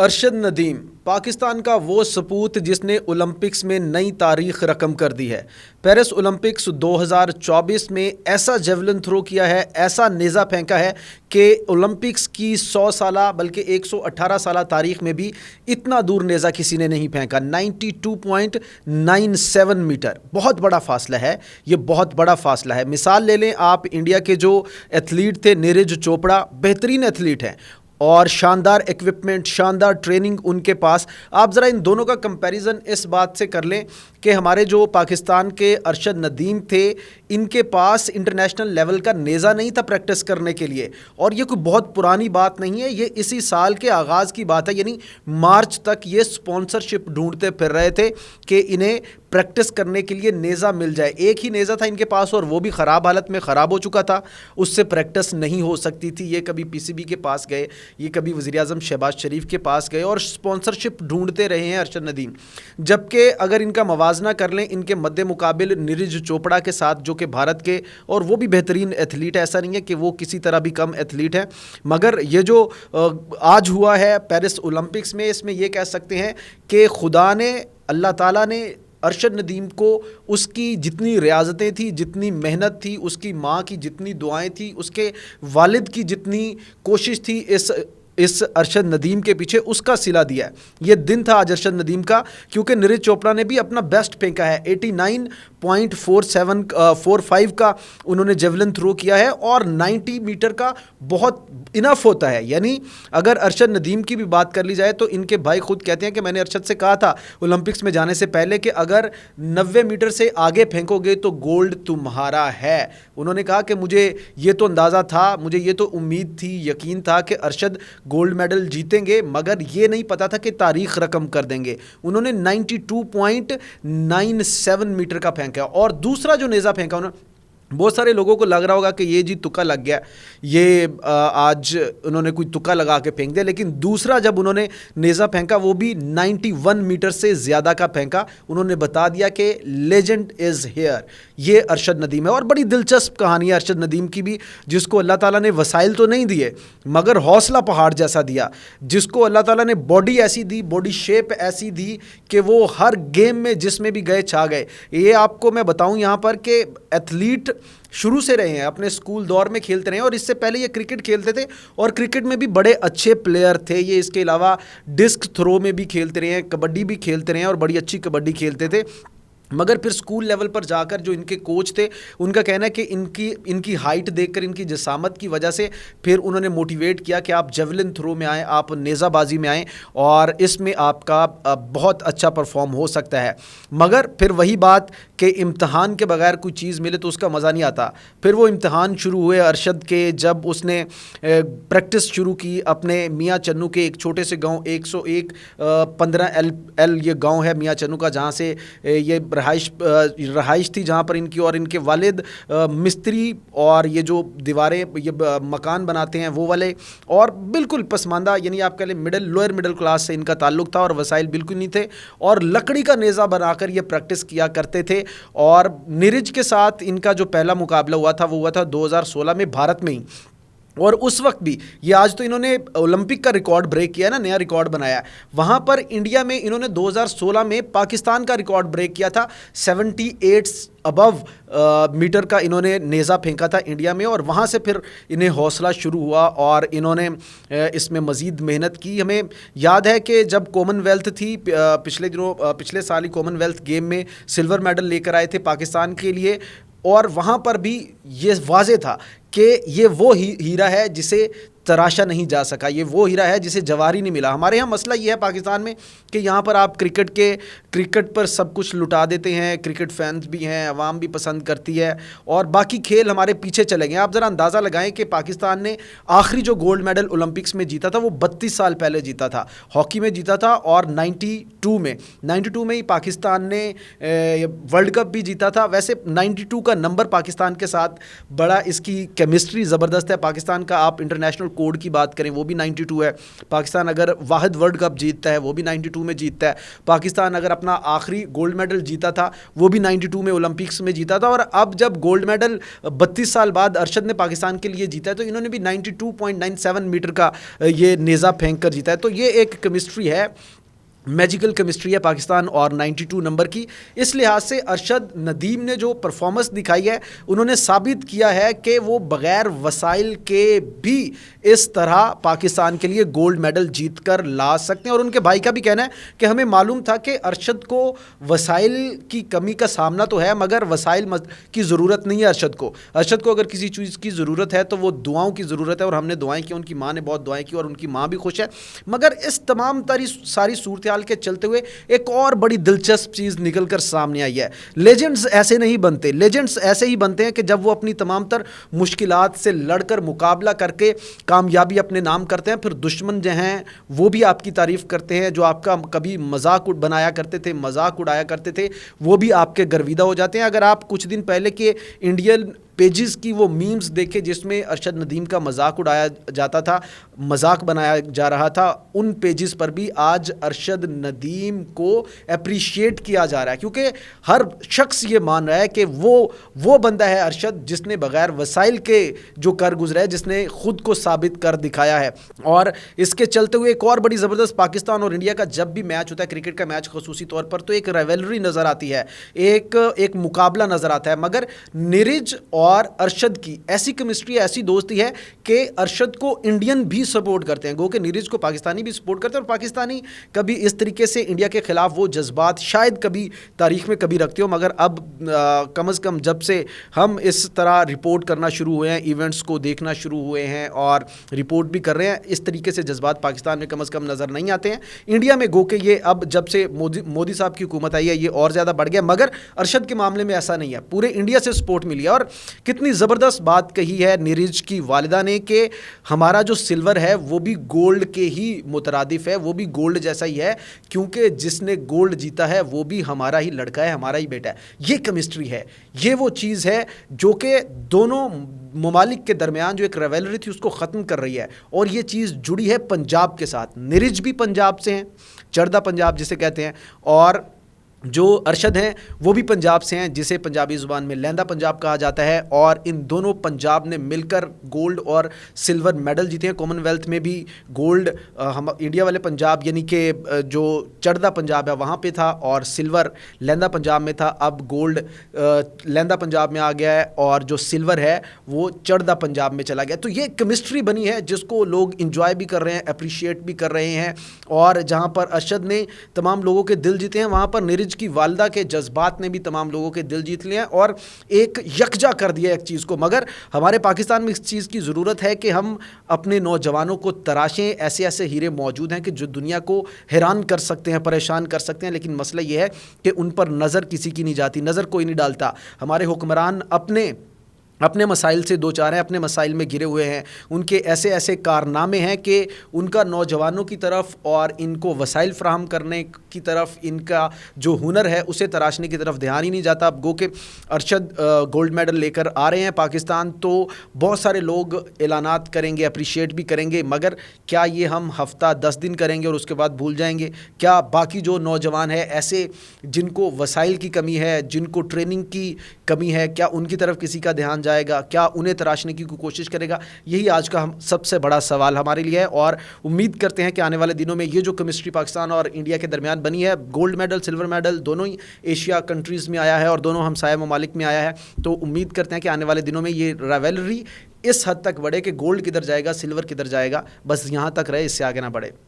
अरशद नदीम पाकिस्तान का वो सपूत जिसने ओलंपिक्स में नई तारीख रकम कर दी है। पेरिस ओलंपिक्स 2024 में ऐसा जेवलिन थ्रो किया है, ऐसा नेज़ा फेंका है कि ओलंपिक्स की 100 साला बल्कि 118 साला तारीख में भी इतना दूर नेज़ा किसी ने नहीं फेंका। 92.97 मीटर, बहुत बड़ा फासला है, ये बहुत बड़ा फासला है। मिसाल ले लें आप, इंडिया के जो एथलीट थे नीरज चोपड़ा, बेहतरीन एथलीट हैं और शानदार इक्विपमेंट, शानदार ट्रेनिंग उनके पास। आप ज़रा इन दोनों का कंपैरिजन इस बात से कर लें कि हमारे जो पाकिस्तान के अरशद नदीम थे, इनके पास इंटरनेशनल लेवल का नेज़ा नहीं था प्रैक्टिस करने के लिए। और ये कोई बहुत पुरानी बात नहीं है, ये इसी साल के आगाज़ की बात है, यानी मार्च तक ये स्पॉन्सरशिप ढूंढते फिर रहे थे कि इन्हें प्रैक्टिस करने के लिए नेज़ा मिल जाए। एक ही नेज़ा था इनके पास और वो भी ख़राब हालत में ख़राब हो चुका था, उससे प्रैक्टिस नहीं हो सकती थी। ये कभी पीसीबी के पास गए, ये कभी वज़ीर-ए-आज़म शहबाज शरीफ के पास गए और स्पॉन्सरशिप ढूंढते रहे हैं अरशद नदीम। जबकि अगर इनका मवाजना कर लें इनके मद्दे मुकाबिल नीरज चोपड़ा के साथ, जो कि भारत के और वो भी बेहतरीन एथलीट है, ऐसा नहीं है कि वो किसी तरह भी कम एथलीट है, मगर ये जो आज हुआ है पेरिस ओलंपिक्स में, इसमें ये कह सकते हैं कि खुदा ने, अल्लाह ताला ने अरशद नदीम को उसकी जितनी रियाज़तें थी, जितनी मेहनत थी, उसकी माँ की जितनी दुआएं थी, उसके वालिद की जितनी कोशिश थी इस अरशद नदीम के पीछे, उसका सिला दिया है। ये दिन था आज अरशद नदीम का, क्योंकि नीरज चोपड़ा ने भी अपना बेस्ट फेंका है। 89.4745 का उन्होंने जेवलिन थ्रो किया है और 90 मीटर का बहुत इनफ होता है। यानी अगर अरशद नदीम की भी बात कर ली जाए तो इनके भाई खुद कहते हैं कि मैंने अरशद से कहा था ओलंपिक्स में जाने से पहले कि अगर 90 मीटर से आगे फेंकोगे तो गोल्ड तुम्हारा है। उन्होंने कहा कि मुझे ये तो अंदाज़ा था, मुझे ये तो उम्मीद थी, यकीन था कि अरशद गोल्ड मेडल जीतेंगे, मगर ये नहीं पता था कि तारीख रकम कर देंगे। उन्होंने 92.97 मीटर का फेंका। और दूसरा जो नेज़ा फेंका उन्होंने, बहुत सारे लोगों को लग रहा होगा कि ये जी तुक्का लग गया, ये आज उन्होंने कोई तुक्का लगा के फेंक दिया, लेकिन दूसरा जब उन्होंने नेज़ा फेंका वो भी 91 मीटर से ज़्यादा का फेंका। उन्होंने बता दिया कि लेजेंड इज़ हेयर, ये अरशद नदीम है। और बड़ी दिलचस्प कहानी है अरशद नदीम की भी, जिसको अल्लाह ताला ने वसाइल तो नहीं दिए मगर हौसला पहाड़ जैसा दिया, जिसको अल्लाह ताला ने बॉडी ऐसी दी, बॉडी शेप ऐसी दी कि वो हर गेम में जिसमें भी गए छा गए। ये आपको मैं बताऊं यहाँ पर कि एथलीट शुरू से रहे हैं, अपने स्कूल दौर में खेलते रहे हैं और इससे पहले ये क्रिकेट खेलते थे और क्रिकेट में भी बड़े अच्छे प्लेयर थे ये। इसके अलावा डिस्क थ्रो में भी खेलते रहे हैं, कबड्डी भी खेलते रहे हैं और बड़ी अच्छी कबड्डी खेलते थे। मगर फिर स्कूल लेवल पर जाकर जो इनके कोच थे, उनका कहना है कि इनकी हाइट देखकर, इनकी जसामत की वजह से फिर उन्होंने मोटिवेट किया कि आप जेवलिन थ्रो में आएँ, आप नेज़ाबाजी में आएँ और इसमें आपका बहुत अच्छा परफॉर्म हो सकता है। मगर फिर वही बात कि इम्तहान के बगैर कोई चीज़ मिले तो उसका मज़ा नहीं आता। फिर वो इम्तहान शुरू हुए अरशद के, जब उसने प्रैक्टिस शुरू की अपने मियाँ चन्नू के एक छोटे से गाँव 101.15 ये गाँव है मियाँ चन्नू का, जहाँ से ये रहाइश थी, जहाँ पर इनकी और इनके वालिद मिस्त्री और ये जो दीवारें, ये मकान बनाते हैं वो वाले, और बिल्कुल पसमानदा, यानी आप कह लें लोअर मिडिल क्लास से इनका ताल्लुक़ था और वसाइल बिल्कुल नहीं थे और लकड़ी का नेज़ा बनाकर ये प्रैक्टिस किया करते थे। और नीरज के साथ इनका जो पहला मुकाबला हुआ था वो हुआ था 2016 में भारत में ही। और उस वक्त भी ये, आज तो इन्होंने ओलंपिक का रिकॉर्ड ब्रेक किया ना, नया रिकॉर्ड बनाया। वहाँ पर इंडिया में इन्होंने 2016 में पाकिस्तान का रिकॉर्ड ब्रेक किया था। 78 अबव मीटर का इन्होंने नेज़ा फेंका था इंडिया में और वहाँ से फिर इन्हें हौसला शुरू हुआ और इन्होंने इसमें मज़ीद मेहनत की। हमें याद है कि जब कॉमनवेल्थ थी पिछले साल ही कॉमनवेल्थ गेम में सिल्वर मेडल लेकर आए थे पाकिस्तान के लिए, और वहाँ पर भी ये वाज़े था कि ये वो हीरा है जिसे तराशा नहीं जा सका, ये वो हीरा है जिसे जवाहरी नहीं मिला। हमारे यहाँ मसला ये है पाकिस्तान में कि यहाँ पर आप क्रिकेट पर सब कुछ लुटा देते हैं, क्रिकेट फैंस भी हैं, अवाम भी पसंद करती है और बाकी खेल हमारे पीछे चले गए। आप ज़रा अंदाज़ा लगाएं कि पाकिस्तान ने आखिरी जो गोल्ड मेडल ओलंपिक्स में जीता था वो 32 साल पहले जीता था, हॉकी में जीता था, और 92 में ही पाकिस्तान ने वर्ल्ड कप भी जीता था। वैसे 92 का नंबर पाकिस्तान के साथ बड़ा, इसकी केमिस्ट्री ज़बरदस्त है पाकिस्तान का। आप इंटरनेशनल कोड की बात करें वो भी 92 है। पाकिस्तान अगर वाहिद वर्ल्ड कप जीतता है वो भी 92 में जीतता है। पाकिस्तान अगर अपना आखिरी गोल्ड मेडल जीता था वो भी 92 में ओलंपिक्स में जीता था। और अब जब गोल्ड मेडल 32 साल बाद अरशद ने पाकिस्तान के लिए जीता है तो इन्होंने भी 92.97 मीटर का ये नेज़ा फेंक कर जीता है। तो ये एक केमिस्ट्री है, मैजिकल केमिस्ट्री है पाकिस्तान और 92 नंबर की। इस लिहाज से अरशद नदीम ने जो परफॉर्मेंस दिखाई है उन्होंने साबित किया है कि वो बग़ैर वसाइल के भी इस तरह पाकिस्तान के लिए गोल्ड मेडल जीत कर ला सकते हैं। और उनके भाई का भी कहना है कि हमें मालूम था कि अरशद को वसाइल की कमी का सामना तो है मगर वसाइल की ज़रूरत नहीं है अरशद को। अरशद को अगर किसी चीज़ की ज़रूरत है तो वो दुआओं की ज़रूरत है और हमने दुआएं की, उनकी माँ ने बहुत दुआएं की और उनकी माँ भी खुश है। मगर इस तमाम सारी सूरत के चलते हुए एक और बड़ी दिलचस्प चीज निकलकर सामने आई है। लेजेंड्स ऐसे नहीं बनते, लेजेंड्स ऐसे ही बनते हैं कि जब वो अपनी तमाम तर मुश्किलात से लड़कर मुकाबला करके कामयाबी अपने नाम करते हैं, फिर दुश्मन जो हैं वो भी आपकी तारीफ करते हैं, जो आपका कभी मजाक बनाया करते थे, मजाक उड़ाया करते थे, वो भी आपके गर्विदा हो जाते हैं। अगर आप कुछ दिन पहले के इंडियन पेजेस की वो मीम्स देखे जिसमें अरशद नदीम का मजाक उड़ाया जाता था, मजाक बनाया जा रहा था, उन पेजेस पर भी आज अरशद नदीम को अप्रिशिएट किया जा रहा है क्योंकि हर शख्स ये मान रहा है कि वो बंदा है अरशद जिसने बगैर वसाइल के जो कर गुजरा है, जिसने खुद को साबित कर दिखाया है। और इसके चलते हुए एक और बड़ी ज़बरदस्त पाकिस्तान और इंडिया का जब भी मैच होता है, क्रिकेट का मैच खसूसी तौर पर, तो एक राइवलरी नज़र आती है, एक मुकाबला नज़र आता है। मगर नीरज और अरशद की ऐसी केमिस्ट्री, ऐसी दोस्ती है कि अरशद को इंडियन भी सपोर्ट करते हैं, गो कि नीरज को पाकिस्तानी भी सपोर्ट करते हैं। और पाकिस्तानी कभी इस तरीके से इंडिया के खिलाफ वो जज्बात शायद कभी तारीख में कभी रखते हो, मगर अब कम अज़ कम जब से हम इस तरह रिपोर्ट करना शुरू हुए हैं, इवेंट्स को देखना शुरू हुए हैं और रिपोर्ट भी कर रहे हैं, इस तरीके से जज्बात पाकिस्तान में कम अज़ कम नज़र नहीं आते हैं। इंडिया में गो कि ये अब जब से मोदी साहब की हुकूमत आई है ये और ज़्यादा बढ़ गया, मगर अरशद के मामले में ऐसा नहीं है, पूरे इंडिया से सपोर्ट मिली है। और कितनी ज़बरदस्त बात कही है नीरज की वालिदा ने कि हमारा जो सिल्वर है वो भी गोल्ड के ही मुतरादिफ है, वो भी गोल्ड जैसा ही है, क्योंकि जिसने गोल्ड जीता है वो भी हमारा ही लड़का है, हमारा ही बेटा है। ये केमिस्ट्री है, ये वो चीज़ है जो कि दोनों ममालिक के दरमियान जो एक राइवलरी थी उसको ख़त्म कर रही है। और ये चीज़ जुड़ी है पंजाब के साथ, नीरज भी पंजाब से हैं, चरदा पंजाब जिसे कहते हैं, और जो अरशद हैं वो भी पंजाब से हैं, जिसे पंजाबी ज़ुबान में लहंदा पंजाब कहा जाता है। और इन दोनों पंजाब ने मिलकर गोल्ड और सिल्वर मेडल जीते हैं। कॉमनवेल्थ में भी गोल्ड हम इंडिया वाले पंजाब यानी कि जो चरदा पंजाब है वहाँ पे था और सिल्वर लहंदा पंजाब में था। अब गोल्ड लहंदा पंजाब में आ गया है और जो सिल्वर है वो चरदा पंजाब में चला गया। तो ये केमिस्ट्री बनी है जिसको लोग इंजॉय भी कर रहे हैं, अप्रिशिएट भी कर रहे हैं। और जहाँ पर अरशद ने तमाम लोगों के दिल जीते हैं, वहाँ पर नीरज की वालिदा के जज्बात ने भी तमाम लोगों के दिल जीत लिए हैं और एक यकजा कर दिया एक चीज़ को। मगर हमारे पाकिस्तान में इस चीज़ की ज़रूरत है कि हम अपने नौजवानों को तराशें, ऐसे ऐसे हीरे मौजूद हैं कि जो दुनिया को हैरान कर सकते हैं, परेशान कर सकते हैं, लेकिन मसला ये है कि उन पर नज़र किसी की नहीं जाती, नज़र कोई नहीं डालता। हमारे हुक्मरान अपने मसाइल से दो चार हैं, अपने मसाइल में घिरे हुए हैं, उनके ऐसे ऐसे कारनामे हैं कि उनका नौजवानों की तरफ और इनको वसाइल फ्राहम करने की तरफ, इनका जो हुनर है उसे तराशने की तरफ ध्यान ही नहीं जाता। अब गो के अरशद गोल्ड मेडल लेकर आ रहे हैं पाकिस्तान, तो बहुत सारे लोग ऐलानात करेंगे, अप्रिशिएट भी करेंगे, मगर क्या ये हम हफ्ता 10 दिन करेंगे और उसके बाद भूल जाएंगे? क्या बाकी जो नौजवान है ऐसे जिनको वसाइल की कमी है, जिनको ट्रेनिंग की कमी है, क्या उनकी तरफ किसी का ध्यान जाएगा? क्या उन्हें तराशने की कोशिश करेगा? यही आज का हम सबसे बड़ा सवाल हमारे लिए है। और उम्मीद करते हैं कि आने वाले दिनों में ये जो केमिस्ट्री पाकिस्तान और इंडिया के दरमियान बनी है, गोल्ड मेडल सिल्वर मेडल दोनों ही एशिया कंट्रीज़ में आया है और दोनों हमसाया ममालिक में आया है, तो उम्मीद करते हैं कि आने वाले दिनों में ये राइवलरी इस हद तक बढ़े कि गोल्ड किधर जाएगा, सिल्वर किधर जाएगा, बस यहाँ तक रहे, इससे आगे ना बढ़े।